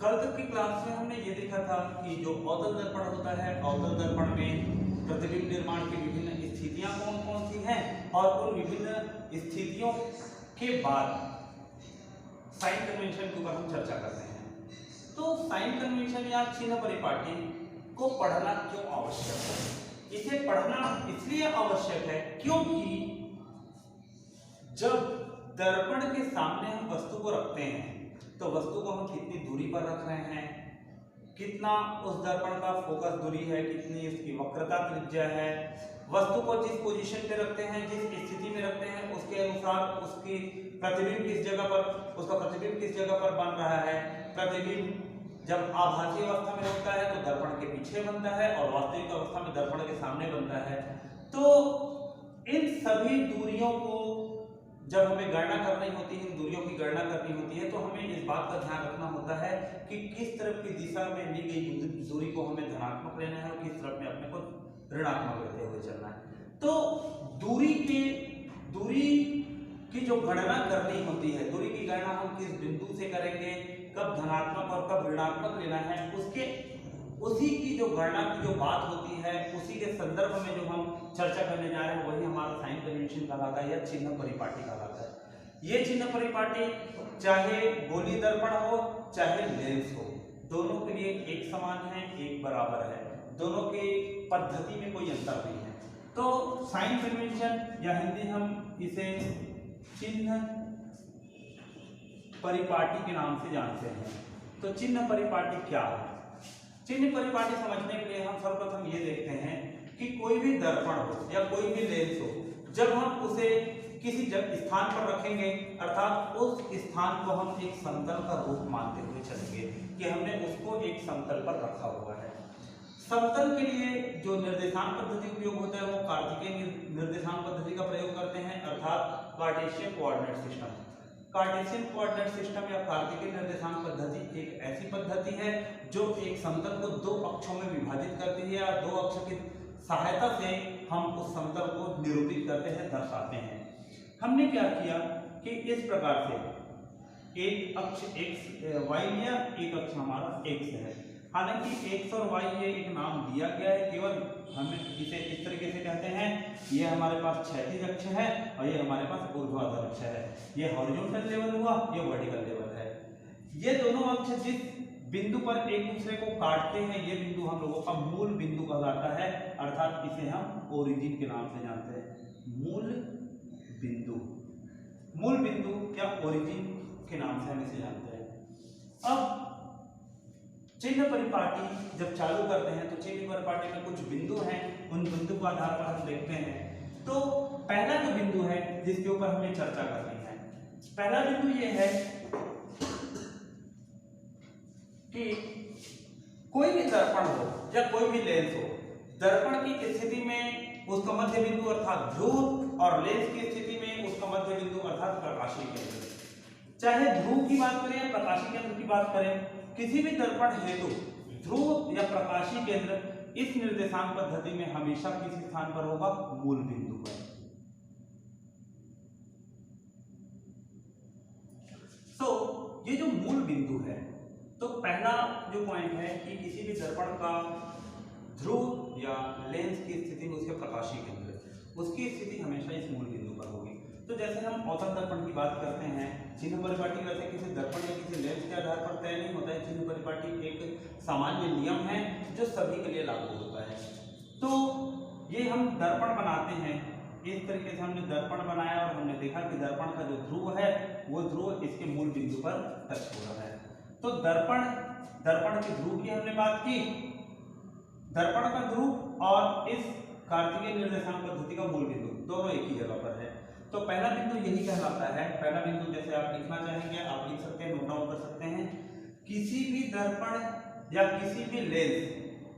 कल तक की क्लास में हमने ये देखा था कि जो अवतल दर्पण होता है, अवतल दर्पण में प्रतिबिंब निर्माण की विभिन्न स्थितियां कौन कौन सी हैं और उन विभिन्न स्थितियों के बाद साइन कन्वेंशन के ऊपर हम चर्चा करते हैं। तो साइन कन्वेंशन या चिन्ह परिपाटी को पढ़ना क्यों आवश्यक है? इसे पढ़ना इसलिए आवश्यक है क्योंकि जब दर्पण के सामने हम वस्तु को रखते हैं तो वस्तु को हम कितनी दूरी पर रख रहे हैं, कितना उस दर्पण का फोकस दूरी है, कितनी उसकी वक्रता त्रिज्या है, वस्तु को जिस पोजीशन पे रखते हैं, जिस स्थिति में रखते हैं उसके अनुसार उसकी प्रतिबिंब किस जगह पर, उसका प्रतिबिंब किस जगह पर बन रहा है। प्रतिबिंब जब आभासी अवस्था में होता है तो दर्पण के पीछे बनता है और वास्तविक अवस्था में दर्पण के सामने बनता है। तो इन सभी दूरियों को जब हमें गणना करनी होती है, इन दूरियों की गणना करनी होती है, तो हमें इस बात का ध्यान रखना होता है कि किस तरफ की दिशा में ली गई दूरी को हमें धनात्मक लेना है और किस तरफ में अपने को ऋणात्मक लेते हुए चलना है। तो दूरी की जो गणना करनी होती है, दूरी की गणना हम किस बिंदु से करेंगे, कब धनात्मक और कब ऋणात्मक लेना है, उसी की जो गणना की जो बात होती है, उसी के संदर्भ में जो हम चर्चा करने जा रहे हैं वही हमारा साइन कन्वेंशन कहलाता है या चिन्ह परिपाटी कहलाता है। ये चिन्ह परिपाटी चाहे गोली दर्पण हो चाहे लेंस हो, दोनों के लिए एक समान है, एक बराबर है, दोनों की पद्धति में कोई अंतर नहीं है। तो साइन कन्वेंशन या हिंदी हम इसे चिन्ह परिपाटी के नाम से जानते हैं। तो चिन्ह परिपाटी क्या है? चिन्ह परिपाटी समझने के लिए हम सर्वप्रथम ये देखते हैं कि कोई भी दर्पण हो या कोई भी लेंस हो, जब हम उसे किसी स्थान पर रखेंगे अर्थात उस स्थान को हम एक समतल का रूप मानते हुए चलेंगे कि हमने उसको एक समतल पर रखा हुआ है। समतल के लिए जो निर्देशांक पद्धति उपयोग होता है वो कार्तिकेय निर्देशांक पद्धति का प्रयोग करते हैं अर्थात Cartesian coordinate system. Cartesian coordinate system या कार्तिकेय निर्देशांक पद्धति एक ऐसी पद्धति है जो एक समतल को दो अक्षों में विभाजित करती है या दो अक्षों की सहायता से हम उस समतल को निरूपित करते हैं, दर्शाते हैं। हमने क्या किया कि इस प्रकार से एक अक्ष x y लिया, एक अक्ष हमारा x है। हालांकि x और y ये एक नाम दिया गया है, केवल हम इसे इस तरीके से कहते हैं, ये हमारे पास क्षैतिज अक्ष है और ये हमारे पास ऊर्ध्वाधर अक्ष है। ये हॉरिजॉन्टल लेवल हुआ, ये वर्टिकल लेवल है। ये दोनों अक्ष जिस बिंदु पर एक दूसरे को काटते हैं ये बिंदु हम लोगों का मूल बिंदु कहलाता है, अर्थात इसे हम ओरिजिन के नाम से जानते हैं। मूल बिंदु या ओरिजिन के नाम से हम इसे जानते हैं। अब चिन्ह परिपाटी जब चालू करते हैं तो चिन्ह परिपाटी में कुछ बिंदु हैं, उन बिंदु के आधार पर हम देखते हैं। तो पहला जो बिंदु है जिसके ऊपर हमें चर्चा करनी है, पहला बिंदु ये है कि कोई भी दर्पण हो या कोई भी लेंस हो, दर्पण की स्थिति में उसका मध्य बिंदु अर्थात ध्रुव और लेंस की स्थिति में उसका मध्य बिंदु अर्थात प्रकाशीय केंद्र। चाहे ध्रुव की बात करें या प्रकाशीय केंद्र की बात करें, किसी भी दर्पण हेतु ध्रुव या प्रकाशीय केंद्र इस निर्देशांक पद्धति में हमेशा किस स्थान पर होगा? मूल बिंदु पर। तो ये जो मूल बिंदु है, तो पहला जो पॉइंट है कि किसी भी दर्पण का ध्रुव या लेंस की स्थिति में उसके प्रकाशीय केंद्र, उसकी स्थिति हमेशा इस मूल बिंदु पर होगी। तो जैसे हम अवतल दर्पण की बात करते हैं, चिन्ह परिपाटी वैसे किसी दर्पण या किसी लेंस के आधार पर तय नहीं होता है। चिन्ह परिपाटी एक सामान्य नियम है जो सभी के लिए लागू होता है। तो ये हम दर्पण बनाते हैं, इस तरीके से हमने दर्पण बनाया और हमने देखा कि दर्पण का जो ध्रुव है वो ध्रुव इसके मूल बिंदु पर टच हो रहा है। तो दर्पण के ध्रुव की हमने बात की, दर्पण का ध्रुव और इस कार्तिकेय निर्देशांक पद्धति का मूल बिंदु दोनों एक ही जगह पर है। तो पहला बिंदु यही कहलाता है। पहला बिंदु जैसे आप लिखना चाहेंगे आप लिख सकते हैं, नोट डाउन कर सकते हैं। किसी भी दर्पण या किसी भी लेंस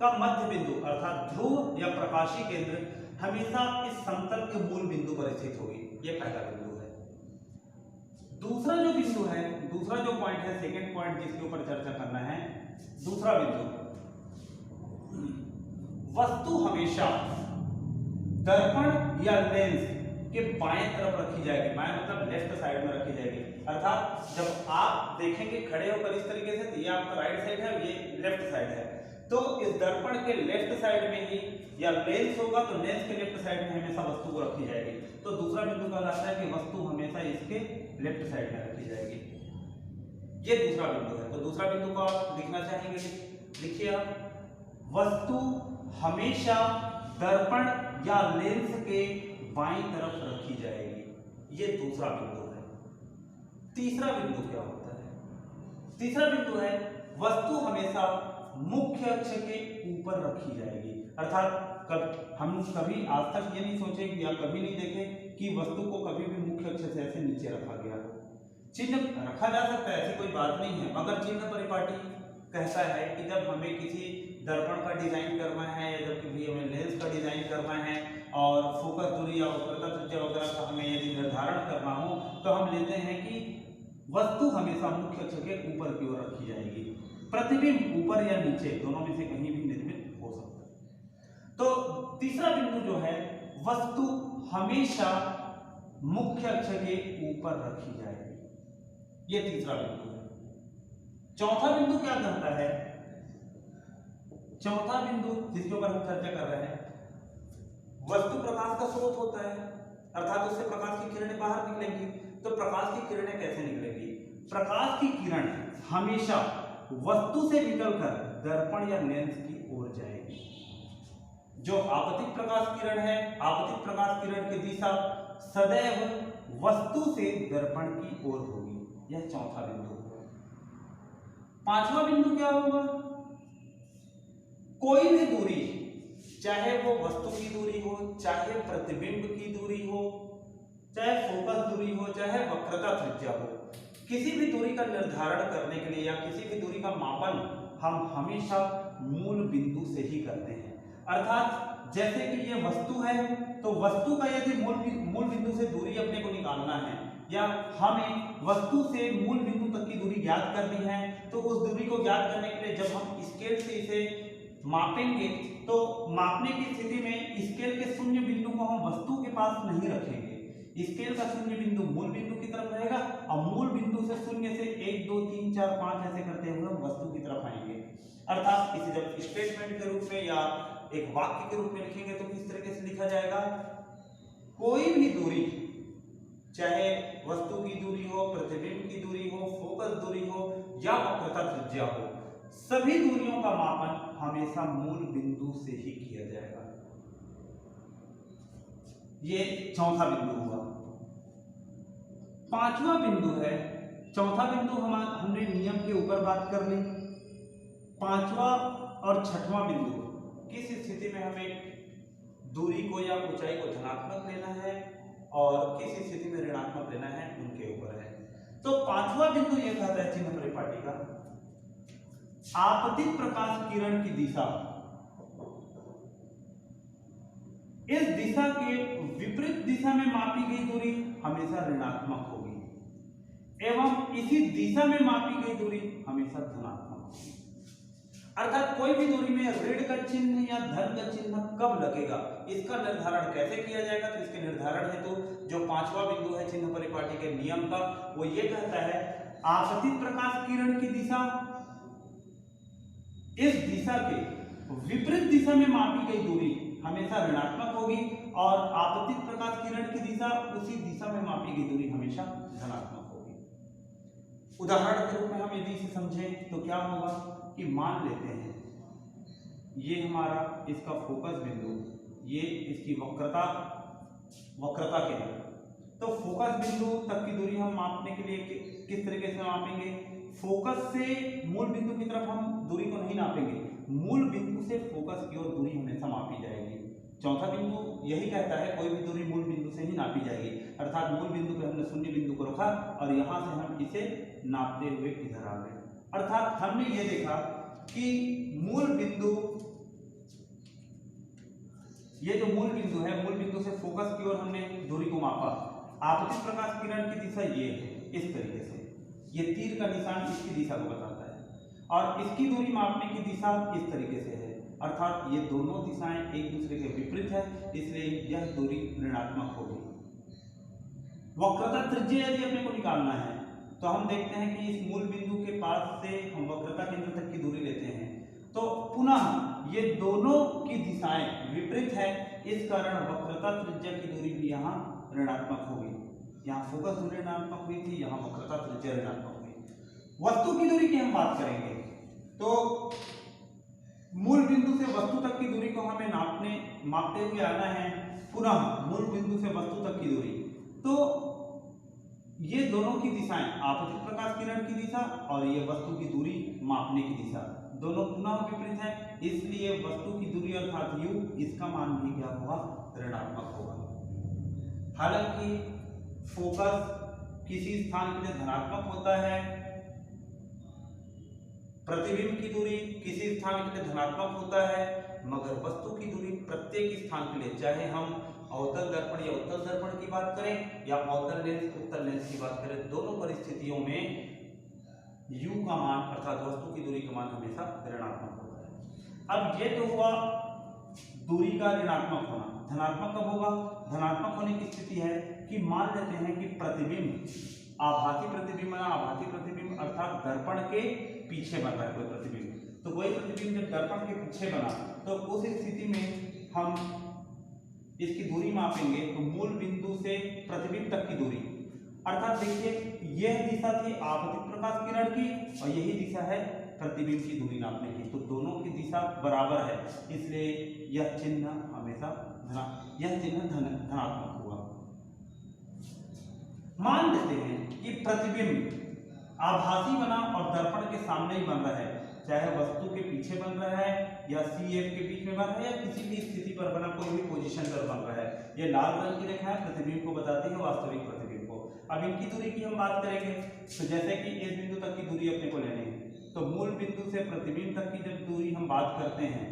का मध्य बिंदु अर्थात ध्रुव या प्रकाशीय केंद्र हमेशा इस समतल के मूल बिंदु पर स्थित होगी। ये पहला बिंदु है। दूसरा जो बिंदु है, दूसरा जो पॉइंट है, सेकेंड पॉइंट जिसके ऊपर चर्चा करना है, दूसरा बिंदु, वस्तु हमेशा दर्पण या लेंस के बाएं तरफ रखी जाएगी। बाएं मतलब लेफ्ट साइड में रखी जाएगी। अर्थात जब आप देखेंगे खड़े होकर इस तरीके से, तो ये आपका राइट साइड है, ये लेफ्ट साइड है, तो इस दर्पण के लेफ्ट साइड में ही या लेंस होगा तो लेंस के लेफ्ट साइड में हमेशा वस्तु को रखी जाएगी। तो दूसरा बिंदु कहलाता है कि वस्तु हमेशा इसके लेफ्ट साइड में रखी जाएगी। ये दूसरा बिंदु है। तो दूसरा बिंदु को आप लिखना चाहेंगे, लिखिए आप, वस्तु हमेशा दर्पण या लेंस के बाईं तरफ रखी जाएगी। ये दूसरा बिंदु है। तीसरा बिंदु क्या होता है? तीसरा बिंदु है वस्तु हमेशा मुख्य अक्ष के ऊपर रखी जाएगी। अर्थात हम कभी आज तक ये नहीं सोचे या कभी नहीं देखे कि वस्तु को कभी भी मुख्य अक्ष से ऐसे नीचे रखा गया हो। चिन्ह रखा जा सकता है, ऐसी कोई बात नहीं है, मगर चिन्ह परिपाटी कहता है कि जब हमें किसी दर्पण का डिजाइन करना है या जब कभी हमें लेंस का डिजाइन करना है और फोकस दूरी या वक्रता त्रिज्या वगैरह का हमें यदि निर्धारण करना हो, तो हम लेते हैं कि वस्तु हमेशा मुख्य अक्ष के ऊपर की ओर रखी जाएगी। प्रतिबिंब ऊपर या नीचे दोनों में से कहीं भी निर्मित हो सकता है। तो तीसरा बिंदु जो है, वस्तु हमेशा मुख्य अक्ष के ऊपर रखी जाएगी। यह तीसरा बिंदु है। चौथा बिंदु क्या कहता है? चौथा बिंदु जिसके ऊपर हम चर्चा कर रहे हैं, वस्तु प्रकाश का स्रोत होता है, अर्थात उससे प्रकाश की किरणें बाहर निकलेंगी। तो प्रकाश की किरणें कैसे निकलेंगी? प्रकाश की किरण हमेशा वस्तु से निकलकर दर्पण या लेंस की ओर जाएगी। जो आपतित प्रकाश किरण है, आपतित प्रकाश किरण की दिशा सदैव वस्तु से दर्पण की ओर होगी। यह चौथा बिंदु है। पांचवा बिंदु क्या होगा? कोई भी दूरी, चाहे वो वस्तु की दूरी हो, चाहे प्रतिबिंब की दूरी हो, चाहे फोकस दूरी हो, चाहे वक्रता त्रिज्या हो, किसी भी दूरी का निर्धारण करने के लिए या किसी भी दूरी का मापन हम हमेशा मूल बिंदु से ही करते हैं। अर्थात जैसे कि ये वस्तु है, तो वस्तु का यदि मूल बिंदु से दूरी अपने को निकालना है या हमें वस्तु से मूल बिंदु तक की दूरी ज्ञात करनी है, तो उस दूरी को ज्ञात करने के लिए जब हम स्केल से इसे मापेंगे, तो मापने की स्थिति में स्केल के शून्य बिंदु को हम वस्तु के पास नहीं रखेंगे। स्केल का शून्य बिंदु मूल बिंदु की तरफ रहेगा और मूल बिंदु से शून्य से 1 2 3 4 5 ऐसे करते हुए हम वस्तु की तरफ आएंगे। अर्थात इसे जब स्टेटमेंट के रूप में या एक वाक्य के रूप में लिखेंगे तो किस तरीके से लिखा जाएगा? कोई भी दूरी, चाहे वस्तु की दूरी हो, प्रतिबिंब की दूरी हो, फोकस दूरी हो या वक्रता त्रिज्या हो, सभी दूरियों का मापन हमेशा मूल बिंदु से ही किया जाएगा। ये चौथा बिंदु हुआ। पांचवा बिंदु है, चौथा बिंदु हमने नियम के ऊपर बात कर ली। पांचवा और छठवां बिंदु, किस स्थिति में हमें दूरी को या ऊंचाई को धनात्मक लेना है और किस स्थिति में ऋणात्मक लेना है, उनके ऊपर है। तो पांचवा बिंदु यह कहता है चिन्ह परिपाटी का, आपतित प्रकाश किरण की दिशा इस दिशा के विपरीत दिशा में मापी गई दूरी हमेशा ऋणात्मक होगी एवं इसी दिशा में मापी गई दूरी हमेशा धनात्मक होगी। अर्थात कोई भी दूरी में ऋण का चिन्ह या धन का चिन्ह कब लगेगा, इसका निर्धारण कैसे किया जाएगा? तो इसके निर्धारण हेतु जो पांचवा बिंदु है चिन्ह परिपाटी के नियम का, वो ये कहता है आपतित प्रकाश किरण की दिशा इस दिशा के विपरीत दिशा में मापी गई दूरी हमेशा ऋणात्मक होगी और आपतित प्रकाश किरण की दिशा उसी दिशा में मापी गई दूरी हमेशा धनात्मक होगी। उदाहरण के रूप में हम यदि इसे समझें तो क्या होगा कि मान लेते हैं ये हमारा इसका फोकस बिंदु, ये इसकी वक्रता केंद्र, तो फोकस बिंदु तक की दूरी हम मापने के लिए किस तरीके से मापेंगे? फोकस से मूल बिंदु की तरफ हम दूरी को नहीं नापेंगे, मूल बिंदु से फोकस की ओर दूरी हमेशा मापी जाएगी। चौथा बिंदु यही कहता है कोई भी दूरी मूल बिंदु से ही नापी जाएगी। अर्थात मूल बिंदु पे हमने शून्य बिंदु को रखा और यहां से हम इसे नापते हुए इधर आ गए। अर्थात हमने ये देखा कि मूल बिंदु, ये जो मूल बिंदु है, मूल बिंदु से फोकस की ओर हमने दूरी को मापा। आपतित प्रकाश किरण की दिशा ये है, इस तरीके से, ये तीर का निशान इसकी दिशा को बताता है और इसकी दूरी मापने की दिशा इस तरीके से है। अर्थात ये दोनों दिशाएं एक दूसरे के विपरीत है, इसलिए यह दूरी ऋणात्मक होगी। वक्रता त्रिज्या यदि अपने को निकालना है तो हम देखते हैं कि इस मूल बिंदु के पास से हम वक्रता केंद्र तक की दूरी लेते हैं, तो पुनः ये दोनों की दिशाएं विपरीत है, इस कारण वक्रता त्रिज्या की दूरी भी यहाँ ऋणात्मक होगी। यहाँ फोकस दूरी ऋणात्मक हुई थी, यहाँ वक्रता त्रिज्या ऋणात्मक हुई। वस्तु की दूरी की हम बात करेंगे तो मूल बिंदु से वस्तु तक की दूरी को हमें मापते हुए आना है। पुनः मूल बिंदु से वस्तु तक की दूरी, तो ये दोनों की दिशाएं आपतित प्रकाश किरण की दिशा और ये वस्तु की दूरी मापने की दिशा दोनों पुनः विपरीत है, इसलिए वस्तु की दूरी अर्थात u इसका मान भी क्या होगा, ऋणात्मक होगा। हालांकि फोकस किसी स्थान के लिए धनात्मक होता है, प्रतिबिंब की दूरी किसी स्थान के लिए धनात्मक होता है, मगर वस्तु की दूरी प्रत्येक स्थान के लिए, चाहे हम अवतल दर्पण या उत्तल दर्पण की बात करें या अवतल लेंस उत्तल लेंस की बात करें, दोनों परिस्थितियों में u का मान अर्थात वस्तु की दूरी का मान हमेशा ऋणात्मक होता है। अब ये तो हुआ दूरी का ऋणात्मक होना। धनात्मक कब होगा? धनात्मक होने की स्थिति है कि मान लेते हैं कि प्रतिबिंब आभासी प्रतिबिंब अर्थात दर्पण के पीछे बन रहा है कोई प्रतिबिंब, तो कोई प्रतिबिंब जब दर्पण के पीछे बना तो उस स्थिति में हम इसकी दूरी मापेंगे, तो मूल बिंदु से प्रतिबिंब तक की दूरी, अर्थात देखिए यह दिशा थी आपतित प्रकाश किरण की और यही दिशा है प्रतिबिंब की दूरी नापने की, तो दोनों की दिशा बराबर है, इसलिए यह चिन्ह हमेशा धनात्मक हुआ। मान लेते हैं कि प्रतिबिंब आभासी बना और दर्पण के सामने ही बन रहा है, चाहे वस्तु के पीछे बन रहा है या CF के बीच में बन रहा है या किसी भी स्थिति पर बना कोई भी पोजीशन पर बन रहा है। ये लाल रंग की रेखा है प्रतिबिंब को बताती है वास्तविक प्रतिबिंब को। अब इनकी दूरी की हम बात करेंगे, तो जैसे कि इस बिंदु तक की दूरी अपने को लेनी है, तो मूल बिंदु से प्रतिबिंब तक की जब दूरी हम बात करते हैं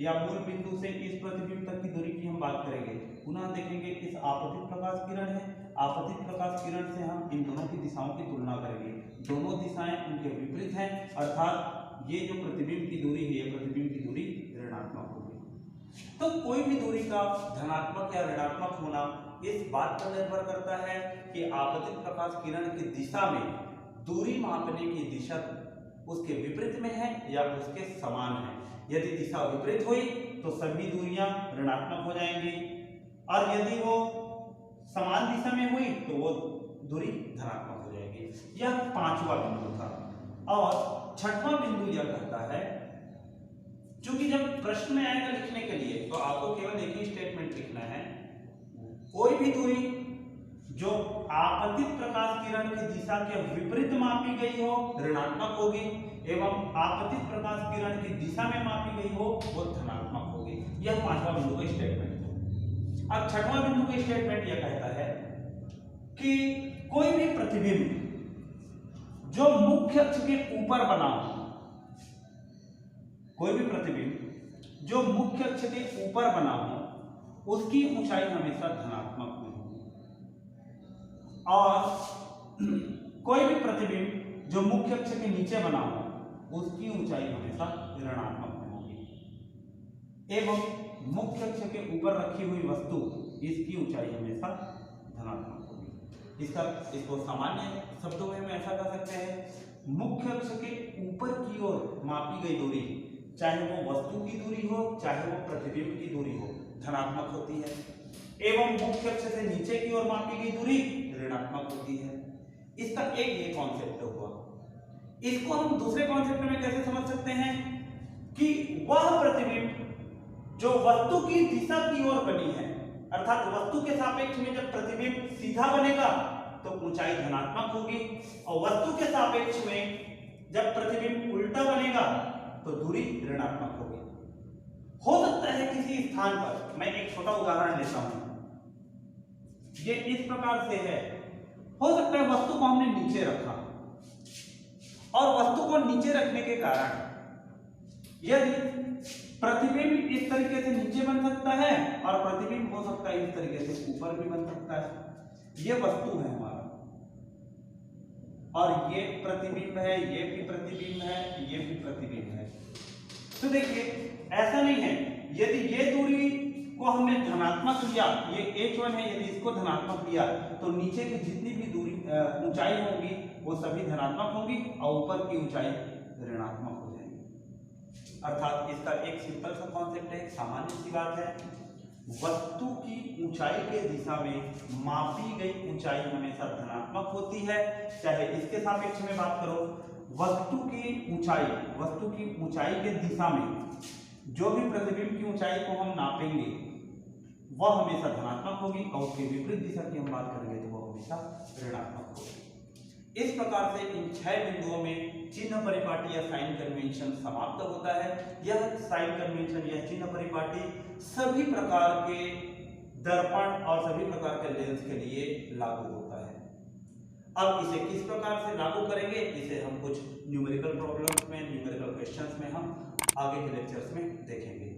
या मूल बिंदु से इस प्रतिबिंब तक की दूरी की हम बात करेंगे, पुनः देखेंगे इस आपतित प्रकाश किरण है, आपतित प्रकाश किरण से हम इन दोनों की दिशाओं की तुलना करेंगे, दोनों दिशाएं उनके विपरीत हैं, अर्थात ये जो प्रतिबिंब की दूरी है, ये प्रतिबिंब की दूरी ऋणात्मक होगी। तो कोई भी दूरी का धनात्मक या ऋणात्मक होना इस बात पर निर्भर करता है कि आपतित प्रकाश किरण की दिशा में दूरी मापने की दिशा उसके विपरीत में है या उसके समान है। यदि दिशा विपरीत हुई तो सभी दूरियां ऋणात्मक हो जाएंगी और यदि वो समान दिशा में हुई तो वो दूरी धनात्मक हो जाएगी। यह पांचवा बिंदु था। और छठवां बिंदु यह कहता है, क्योंकि जब प्रश्न में आएगा लिखने के लिए तो आपको केवल एक ही स्टेटमेंट लिखना है, कोई भी दूरी जो आपतित प्रकाश किरण की दिशा के विपरीत मापी गई हो ऋणात्मक होगी एवं आपतित प्रकाश किरण की दिशा में मापी गई हो वो धनात्मक होगी। यह पांचवा बिंदु का स्टेटमेंट है। अब छठवां बिंदु का स्टेटमेंट यह कहता है कि कोई भी प्रतिबिंब जो मुख्य अक्ष के ऊपर बना हो, कोई भी प्रतिबिंब जो मुख्य अक्ष के ऊपर बना हो उसकी ऊंचाई हमेशा धनात्मक में होगी और कोई भी प्रतिबिंब जो मुख्य अक्ष के नीचे बना हो उसकी ऊंचाई हमेशा ऋणात्मक में होगी एवं मुख्य अक्ष के ऊपर रखी हुई वस्तु इसकी ऊंचाई हमेशा धनात्मक होगी। इसको सामान्य शब्दों में हम ऐसा कह सकते हैं, मुख्य अक्ष के ऊपर की ओर मापी गई दूरी, चाहे वो वस्तु की दूरी हो चाहे वो प्रतिबिंब की दूरी हो, धनात्मक होती है एवं मुख्य अक्ष से नीचे की ओर मापी गई दूरी ऋणात्मक होती है। इसका एक ये कॉन्सेप्ट हुआ। इसको हम दूसरे कॉन्सेप्ट में कैसे समझ सकते हैं कि वह प्रतिबिंब जो वस्तु की दिशा की ओर बनी है, अर्थात वस्तु के सापेक्ष में जब प्रतिबिंब सीधा बनेगा तो ऊंचाई धनात्मक होगी और वस्तु के सापेक्ष में जब प्रतिबिंब उल्टा बनेगा तो दूरी ऋणात्मक होगी। हो सकता है किसी स्थान पर, मैं एक छोटा उदाहरण लेता हूं, ये इस प्रकार से है, हो सकता है वस्तु को हमने नीचे रखा और वस्तु को नीचे रखने के कारण यदि प्रतिबिंब इस तरीके से नीचे बन सकता है और प्रतिबिंब हो सकता है इस तरीके से ऊपर भी बन सकता है। ये वस्तु है हमारा और ये प्रतिबिंब है, ये भी प्रतिबिंब है, ये भी प्रतिबिंब है। तो देखिए ऐसा नहीं है, यदि ये दूरी को हमने धनात्मक लिया, ये h1 है, यदि इसको धनात्मक लिया तो नीचे की जितनी भी दूरी ऊंचाई होगी वो सभी धनात्मक होंगी और ऊपर की ऊंचाई ऋणात्मक हो जाएंगी। अर्थात इसका एक सिंपल सा कॉन्सेप्ट है, सामान्य सी बात है, वस्तु की ऊंचाई के दिशा में मापी गई ऊंचाई हमेशा धनात्मक होती है। चाहे इसके सापेक्ष में बात करो, वस्तु की ऊंचाई के दिशा में जो भी प्रतिबिंब की ऊंचाई को हम नापेंगे वह हमेशा धनात्मक होगी और उसके विपरीत दिशा की हम बात करेंगे तो वह हमेशा ऋणात्मक होगी। इस प्रकार से इन 6 बिंदुओं में चिन्ह परिपाटी या साइन कन्वेंशन समाप्त होता है। यह साइन कन्वेंशन या चिन्ह परिपाटी सभी प्रकार के दर्पण और सभी प्रकार के लेंस के लिए लागू होता है। अब इसे किस प्रकार से लागू करेंगे, इसे हम कुछ न्यूमेरिकल प्रॉब्लम्स में, न्यूमेरिकल क्वेश्चंस में हम आगे के लेक्चर्स में देखेंगे।